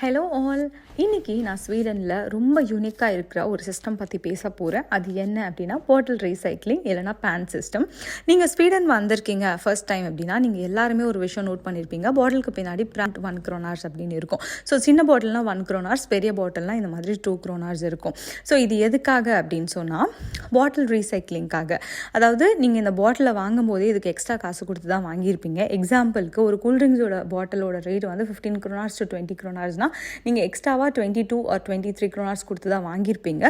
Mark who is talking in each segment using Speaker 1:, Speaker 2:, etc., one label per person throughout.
Speaker 1: Hello all. இன்றைக்கி நான் ஸ்வீடனில் ரொம்ப யூனிக்காக இருக்கிற ஒரு சிஸ்டம் பற்றி பேச போகிறேன். அது என்ன அப்படின்னா பாட்டில் ரீசைக்ளிங் இல்லைனா பேன் சிஸ்டம். நீங்கள் ஸ்வீடன் வந்திருக்கீங்க ஃபர்ஸ்ட் டைம் அப்படின்னா நீங்கள் எல்லாருமே ஒரு விஷயம் நோட் பண்ணியிருப்பீங்க. பாட்டிலுக்கு பின்னாடி பிராண்ட் 1 kronor அப்படின்னு இருக்கும். ஸோ சின்ன பாட்டில்னால் 1 kronor, பெரிய பாட்டில்னால் இந்த மாதிரி 2 kronor இருக்கும். ஸோ இது எதுக்காக அப்படின்னு சொன்னால் பாட்டில் ரீசைக்ளிங்காக. அதாவது நீங்கள் இந்த பாட்டிலை வாங்கும் போதே இதுக்கு எக்ஸ்ட்ரா காசு கொடுத்து தான் வாங்கியிருப்பீங்க. எக்ஸாம்பிளுக்கு ஒரு கூல்ட்ரிங்ஸோட பாட்டிலோட ரேட் வந்து 15 kronor to 20 kronorsனால் நீங்கள் எக்ஸ்ட்ராவாக 22 or 23 kronor கொடுத்து தான் வாங்கியிருப்பீங்க.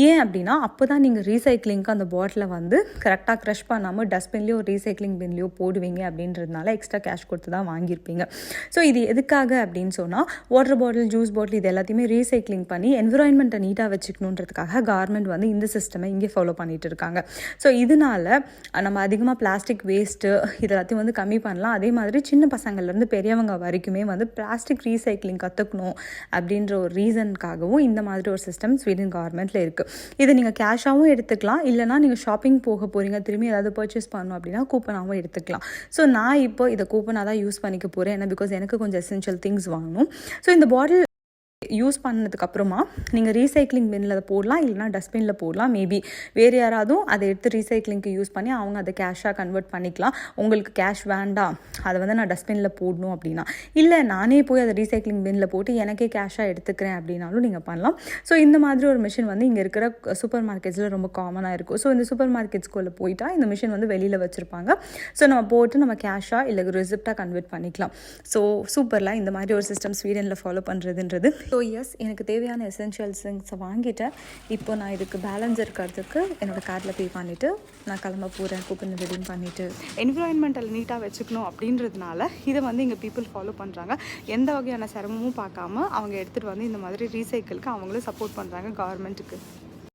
Speaker 1: ஏன் அப்படின்னா அப்போ தான் நீங்கள் ரீசைக்ளிங்க்கு அந்த பாட்டிலை வந்து கரெக்டாக க்ரஷ் பண்ணாமல் டஸ்ட்பின்லேயோ ரீசைக்ளிங் பின்லேயோ போடுவீங்க அப்படின்றதுனால எக்ஸ்ட்ரா கேஷ் கொடுத்து தான் வாங்கியிருப்பீங்க. ஸோ இது எதுக்காக அப்படின்னு சொன்னால் வாட்டர் பாட்டில், ஜூஸ் பாட்டில் இது எல்லாத்தையுமே ரீசைக்ளிங் பண்ணி என்விரான்மெண்ட்டை நீட்டாக வச்சுக்கணுன்றதுக்காக கவர்மெண்ட் வந்து இந்த சிஸ்டமை இங்கே ஃபாலோ பண்ணிட்டு இருக்காங்க. ஸோ இதனால நம்ம அதிகமாக பிளாஸ்டிக் வேஸ்ட்டு இது எல்லாத்தையும் வந்து கம்மி பண்ணலாம். அதே மாதிரி சின்ன பசங்கள்லேருந்து பெரியவங்க வரைக்குமே வந்து பிளாஸ்டிக் ரீசைக்ளிங் கற்றுக்கணும் அப்படின்ற ஒரு ரீசனுக்காகவும் இந்த மாதிரி ஒரு சிஸ்டம் ஸ்வீடன் கவர்மெண்ட்டில் இருக்குது. இதை நீங்கள் கேஷாகவும் எடுத்துக்கலாம், இல்லைனா நீங்கள் ஷாப்பிங் போக போகிறீங்க திரும்பி ஏதாவது பர்ச்சேஸ் பண்ணணும் அப்படின்னா கூப்பனாகவும் எடுத்துக்கலாம். ஸோ நான் இப்போ இதை கூப்பனாக தான் யூஸ் பண்ணிக்க போகிறேன். ஏன்னா பிகாஸ் எனக்கு கொஞ்சம் எசென்ஷியல் திங்ஸ் வாங்கணும். ஸோ இந்த பாட்டில் யூஸ் பண்ணதுக்கப்புறமா நீங்கள் ரீசைக்ளிங் பின்னில் அதை போடலாம், இல்லைனா டஸ்ட்பினில் போடலாம். மேபி வேறு யாராவதும் அதை எடுத்து ரீசைக்ளிங்க்கு யூஸ் பண்ணி அவங்க அதை கேஷாக கன்வெர்ட் பண்ணிக்கலாம். உங்களுக்கு கேஷ் வேண்டாம், அதை வந்து நான் டஸ்ட்பினில் போடணும் அப்படின்னா, இல்லை நானே போய் அதை ரீசைக்ளிங் பின்னில் போட்டு எனக்கே கேஷாக எடுத்துக்கிறேன் அப்படின்னாலும் நீங்கள் பண்ணலாம். ஸோ இந்த மாதிரி ஒரு மிஷின் வந்து இங்கே இருக்கிற சூப்பர் மார்க்கெட்ஸில் ரொம்ப காமனாக இருக்கும். ஸோ இந்த சூப்பர் மார்க்கெட்ஸ்குள்ளே போயிட்டா இந்த மிஷின் வந்து வெளியில் வச்சுருப்பாங்க. ஸோ நம்ம போட்டு நம்ம கேஷாக இல்லை ரிசிப்டாக கன்வெர்ட் பண்ணிக்கலாம். ஸோ சூப்பரில் இந்த மாதிரி ஒரு சிஸ்டம் ஸ்வீடனில் ஃபாலோ பண்ணுறதுன்றது. ஸோ எஸ், எனக்கு தேவையான எசென்ஷியல் திங்ஸை வாங்கிட்டேன். இப்போ நான் இதுக்கு பேலன்ஸ் இருக்கிறதுக்கு என்னோடய கார்டில் பே பண்ணிவிட்டு நான் கிளம்ப போகிறேன். கூப்பன் ரெடீம் பண்ணிவிட்டு என்விரான்மெண்டல் நீட்டாக வச்சுக்கணும் அப்படின்றதுனால இதை வந்து இங்கே பீப்புள் ஃபாலோ பண்ணுறாங்க. எந்த வகையான சிரமமும் பார்க்காம அவங்க எடுத்துகிட்டு வந்து இந்த மாதிரி ரீசைக்கிளுக்கு அவங்களும் சப்போர்ட் பண்ணுறாங்க கவர்மெண்ட்டுக்கு.